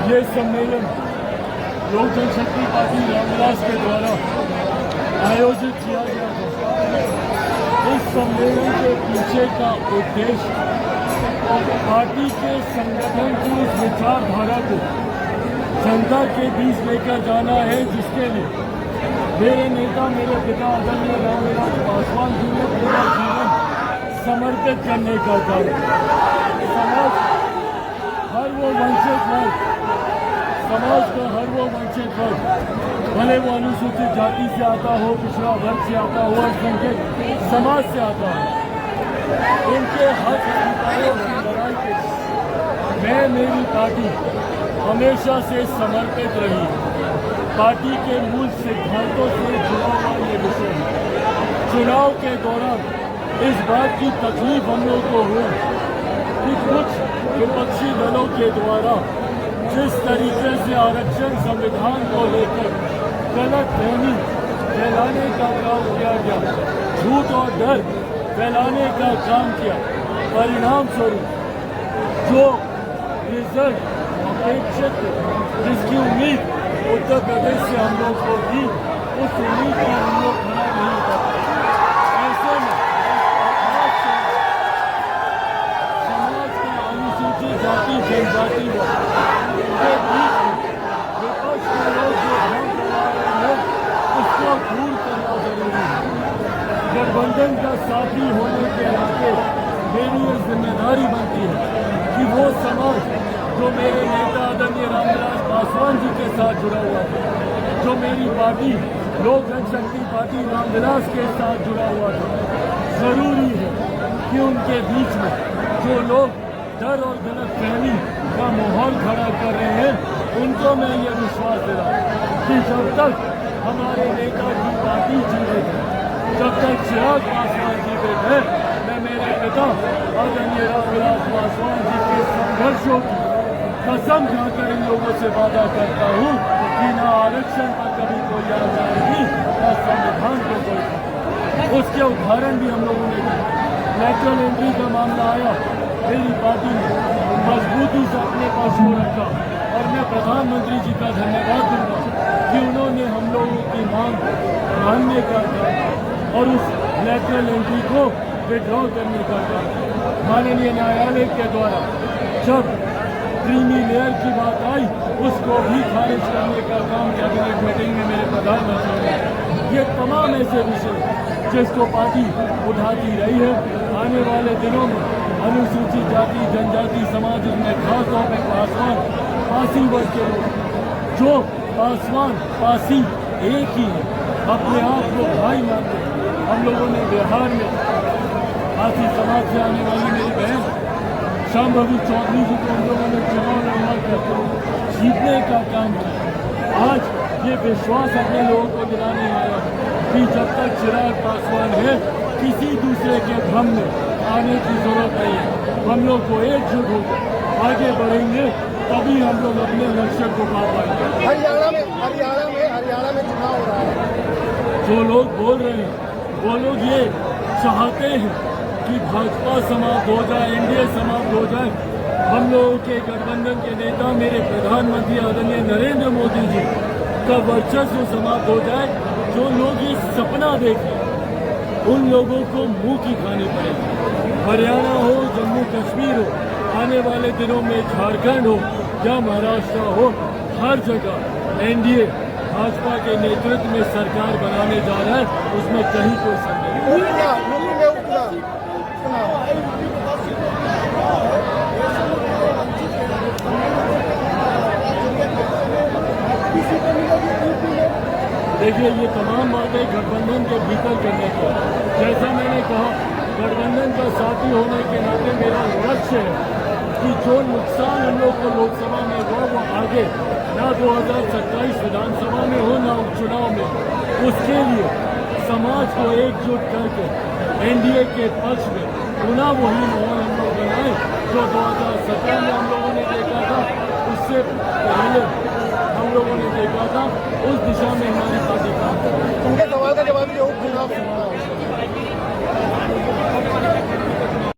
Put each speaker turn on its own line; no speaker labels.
ये सम्मेलन लोक जनशक्ति पार्टी रामविलास के द्वारा आयोजित किया गया था। इस सम्मेलन के पीछे का उद्देश्य पार्टी के संगठन की उस विचारधारा को जनता के बीच लेकर जाना है, जिसके लिए मेरे नेता, मेरे पिता आदरणीय रामविलास पासवान जी ने पूरा जीवन समर्पित करने का काम। समाज हर वो वंचित वर्ग, समाज का हर वो वंचित वर्ग, भले वो अनुसूचित जाति से आता हो, पिछड़ा वर्ग से आता हो, अल्पसंख्यक समाज से आता हो, उनके हक अधिकारों की लड़ाई के लिए मैं, मेरी पार्टी हमेशा से समर्पित रही। पार्टी के मूल सिद्धांतों से जुड़ा हुआ ये विषय है। चुनाव के दौरान इस बात की तकलीफ हम लोग को हुई कि कुछ विपक्षी दलों के द्वारा जिस तरीके से आरक्षण संविधान को लेकर गलतफहमी फैलाने का काम किया गया, झूठ और डर फैलाने का काम किया, परिणाम स्वरूप जो रिजल्ट अपेक्षित जिसकी उम्मीद उत्तर प्रदेश से हम लोग को थी, उस उम्मीद पर हम लोग खड़ा नहीं कर पाए। ऐसे में समाज का अनुसूचित जाति जनजाति के बीच विपक्ष के लोग जो भ्रम फैला रहे हैं, उसको दूर करना जरूरी है। गठबंधन का साथी होने के नाते मेरी ये जिम्मेदारी बनती है कि वो समाज जो मेरे नेता आदरणीय रामविलास पासवान जी के साथ जुड़ा हुआ था, जो मेरी पार्टी लोक जनशक्ति पार्टी रामविलास के साथ जुड़ा हुआ था, जरूरी है कि उनके बीच में जो लोग डर और गलतफहमी का माहौल खड़ा कर रहे हैं, उनको मैं ये विश्वास दे रहा हूँ कि जब तक हमारे नेता की पार्टी जीवित है, जब तक चिराग पासवान जीवित है, मैं मेरे पिता आदरणीय रामविलास पासवान जी के संघर्षों की कसम खाकर इन लोगों से वादा करता हूँ कि न आरक्षण पर कभी कोई आ जाएगी, न संविधान को कोई खतरा। उसके उदाहरण भी हम लोगों ने दिए। नेचुरल एंट्री का मामला आया, मेरी पार्टी ने मजबूती से अपने पास को रखा और मैं प्रधानमंत्री जी का धन्यवाद दूंगा कि उन्होंने हम लोगों की मांग मानने का काम और उस नेचुरल एंट्री को विड्रॉ करने का काम माननीय न्यायालय के द्वारा जब क्रीमी लेयर की बात आई, उसको भी खारिज करने का काम कैबिनेट मीटिंग में मेरे प्रधानमंत्री ने। ये तमाम ऐसे विषय जिसको पार्टी उठाती रही है। आने वाले दिनों में अनुसूचित जाति जनजाति समाज में खासतौर पर पासवान पासी वर्ग के लोग जो पासवान पासी एक ही है, अपने आप को भाई मानते हैं। हम लोगों ने बिहार में पासी समाज से आने वाली मेरी बहन शांभवी चौधरी जी को हम लोगों ने चुनाव लड़ना करते जीतने का काम किया। आज ये विश्वास अपने लोगों को दिलाने आया कि जब तक चिराग पासवान है, किसी दूसरे के भ्रम में आने की जरूरत नहीं है। हम लोग को एकजुट होकर आगे बढ़ेंगे, तभी हम लोग अपने लक्ष्य को पा पाएंगे।
हरियाणा में चुनाव हो रहा है।
जो लोग बोल रहे हैं वो लोग ये चाहते हैं कि भाजपा समाप्त हो जाए, एनडीए समाप्त हो जाए। हम लोगों के गठबंधन के नेता मेरे प्रधानमंत्री आदरणीय नरेंद्र मोदी जी का वर्चस्व समाप्त हो जाए। जो लोग ये सपना देखें, उन लोगों को मुंह की खानी पड़ेगी। हरियाणा हो, जम्मू कश्मीर हो, आने वाले दिनों में झारखंड हो या महाराष्ट्र हो, हर जगह एनडीए भाजपा के नेतृत्व में सरकार बनाने जा रहा है, उसमें कहीं कोई संदेह नहीं। देखिए, ये तमाम बातें गठबंधन के भीतर करने की, जैसा मैंने कहा, गठबंधन का साथी होने के नाते मेरा लक्ष्य है कि जो नुकसान हम लोग को लोकसभा में हुआ वो आगे ना 2027 विधानसभा में हो ना उपचुनाव में, उसके लिए समाज को एकजुट करके एनडीए के पक्ष में पुनः वही माहौल हम लोग बनाए जो 2017 में हम लोगों ने देखा था, उससे पहले हम लोगों ने देखा था। उस दिशा में हमारी पार्टी काम कर रही है।
उनके सवाल का जवाब